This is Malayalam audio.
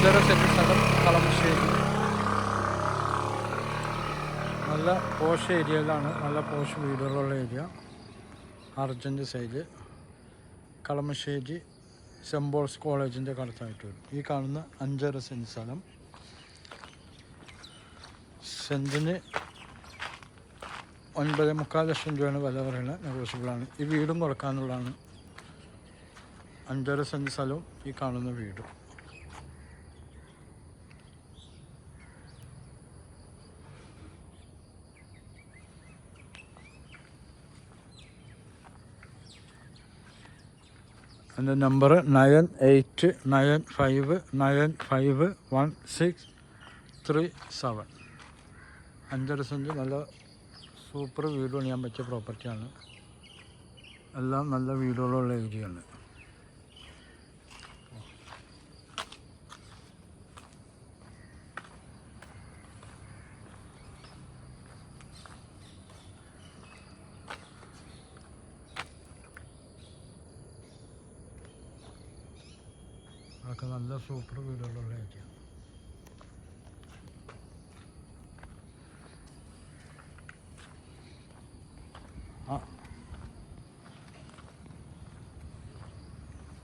5.5 സെൻറ്റ് സ്ഥലം കളമശ്ശേരി. നല്ല പോഷ് ഏരിയയിലാണ്, നല്ല പോഷ് വീടുകളുള്ള ഏരിയ. അർജൻറ്റ് സൈഡ് കളമശ്ശേരി സെൻറ്റ് പോൾസ് കോളേജിൻ്റെ അടുത്തായിട്ട് വരും. ഈ കാണുന്ന 5.5 സെൻറ്റ് സ്ഥലം സെൻറ്റിന് 9.25 ലക്ഷം രൂപയാണ് വില പറയുന്നത്. നെഗോഷ്യബിളാണ്. ഈ വീടും കൊടുക്കാനുള്ളതാണ്. 5.5 സെൻറ്റ് സ്ഥലവും ഈ കാണുന്ന വീടും. എൻ്റെ നമ്പർ 9895951637. 5.5 സെൻറ്റ് നല്ല സൂപ്പർ വീട് പണിയാൻ പറ്റിയ പ്രോപ്പർട്ടിയാണ്. എല്ലാം നല്ല വീടുകളുള്ള ഏരിയയാണ്. അതൊക്കെ നല്ല സൂപ്പർ വീടുകളുള്ള ഏരിയ.